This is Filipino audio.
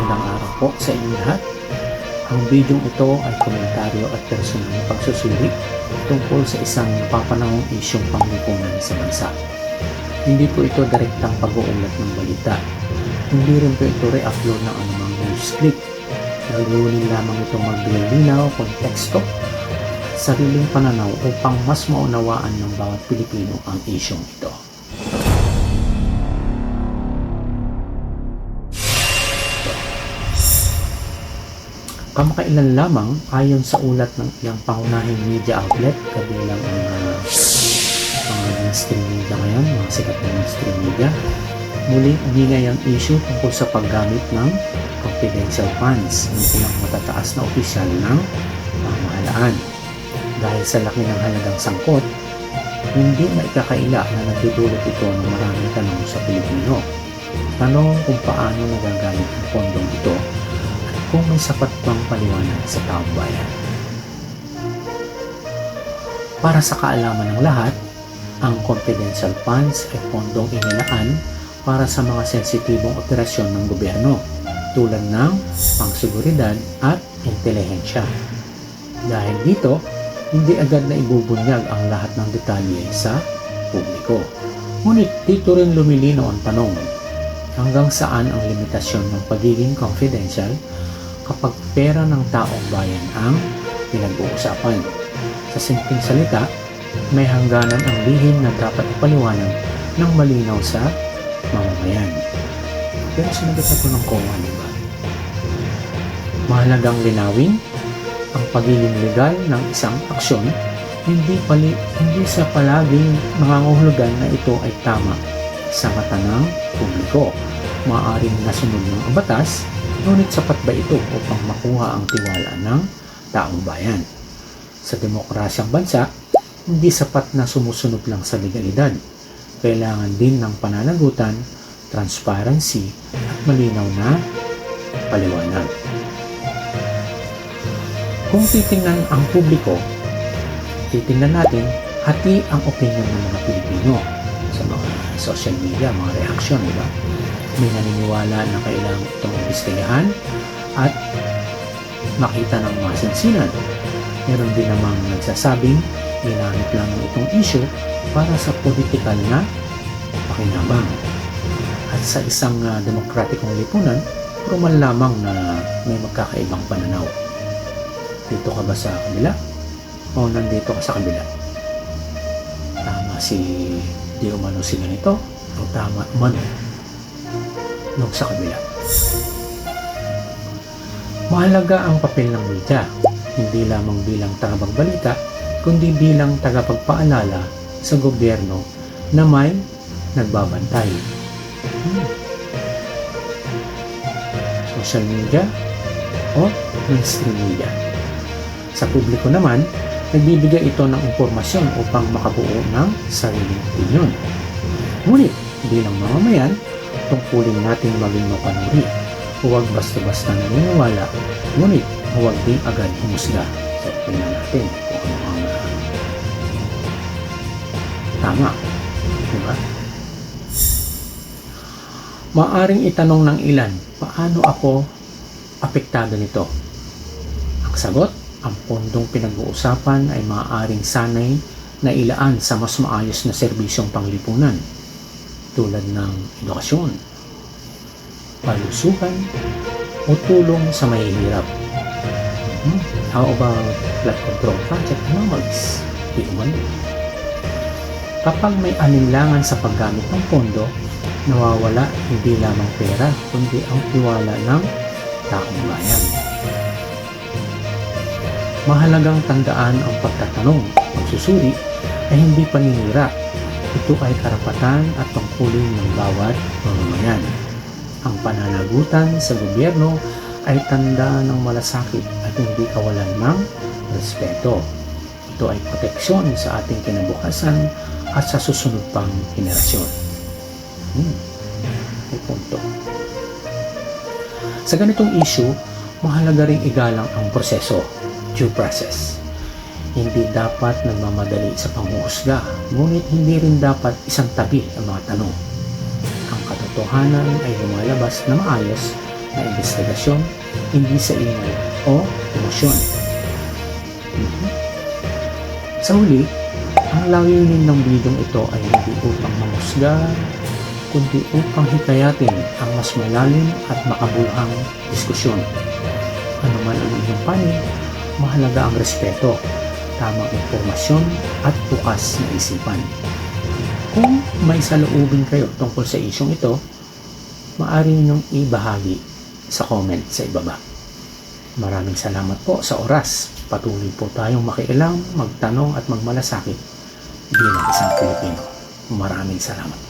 Magandang araw po sa inyong lahat. Ang video ito ay komentaryo at personal na pagsusuri tungkol sa isang napapanahong isyong panglipunan sa bansa. Hindi po ito direktang pag-uulat ng balita. Hindi rin po ito re-upload ng anumang news clip. Nagulin lamang ito maglilinaw, konteksto, at sariling pananaw upang mas maunawaan ng bawat Pilipino ang isyong ito. Kamakailan lamang, ayon sa ulat ng ilang pangunahing media outlet, kabilang ang mga mainstream media ngayon, mga sikat na mainstream media, muling umingay ang issue tungkol sa paggamit ng confidential funds ng ilang matataas na opisyal ng pamahalaan. Dahil sa laki ng halagang sangkot, hindi maikakaila na nagdudulot ito ng maraming tanong sa Pilipino. Tanong kung paano nagagamit ang pondong ito kung may sapat pang paliwanag sa taong bayan. Para sa kaalaman ng lahat, ang confidential funds ay pondong inilaan para sa mga sensitibong operasyon ng gobyerno tulad ng pangseguridad at intelihensya. Dahil dito, hindi agad na ibubunyag ang lahat ng detalye sa publiko. Ngunit dito rin lumilinaw ang tanong, hanggang saan ang limitasyon ng pagiging confidential kapag pera ng taong bayan ang pinag-uusapan. Sa simpleng salita, may hangganan ang lihim na dapat ipaliwanag ng malinaw sa mamamayan. Pero sinagot na ito ng COA, di ba? Mahalagang linawin ang pagiging legal ng isang aksyon, hindi sa palaging nangangahulugan na ito ay tama sa mata ng publiko. Maaaring nasunod ng batas, ngunit sapat ba ito upang makuha ang tiwala ng taong bayan? Sa demokrasyang bansa, hindi sapat na sumusunod lang sa legalidad. Kailangan din ng pananagutan, transparency at malinaw na paliwanag. Kung titingnan ang publiko, titingnan natin hati ang opinion ng mga Pilipino sa mga social media, mga reaksyon, di ba? May naniniwala na kailangan itong imbestigahan at makita ng masinsinan. Meron din namang nagsasabing ginamit lang itong issue para sa politikal na pakinabang. At sa isang demokratikong lipunan, formal lamang na may magkakaibang pananaw. Dito ka ba sa kabila? O nandito ka sa kabila? Tama si di umano si ganito o tama umano nung sa kabila. Mahalaga ang papel ng media, hindi lamang bilang tagapagbalita, kundi bilang tagapagpaalala sa gobyerno na may nagbabantay. Social media o mainstream media. Sa publiko naman, nagbibigay ito ng impormasyon upang makabuo ng sariling opinyon. Ngunit bilang mamamayan, tungkulin natin maging mapanuri. Huwag basta-basta naniniwala, ngunit huwag din agad humusga. So, tingnan natin kung ano ang tama. Diba? Maaring itanong ng ilan, paano ako apektado nito? Ang sagot, ang pondong pinag-uusapan ay maaaring sanay na ilaan sa mas maayos na serbisyong panglipunan tulad ng edukasyon, palusugan, o tulong sa mahihirap. How about flood control project anomalies? Di umano. Kapag may alinlangan sa paggamit ng pondo, nawawala hindi lamang pera, kundi ang tiwala ng taong bayan. Mahalagang tandaan ang pagtatanong, pagsusuri ay hindi paninira. Ito ay karapatan at tungkulin ng bawat mamamayan. Ang pananagutan sa gobyerno ay tanda ng malasakit at hindi kawalan ng respeto. Ito ay proteksyon sa ating kinabukasan at sa susunod pang henerasyon. May punto. Sa ganitong issue, mahalaga ring igalang ang proseso, due process. Hindi dapat nagmamadali sa panghuhusga, ngunit hindi rin dapat isang tabi ang mga tanong. Ang katotohanan ay lumalabas na maayos na investigasyon, hindi sa ingay o emosyon. Sa huli, ang layunin ng bidyong ito ay hindi upang mamusga, kundi upang hikayatin ang mas malalim at makabuluhang diskusyon. Ano man ang inyong panig, mahalaga ang respeto, tamang impormasyon at bukas na isipan. Kung may saloobin kayo tungkol sa isyong ito, maaari ninyong ibahagi sa comment sa ibaba. Maraming salamat po sa oras. Patuloy po tayong makialam, magtanong at magmalasakit bilang isang Pilipino. Maraming salamat.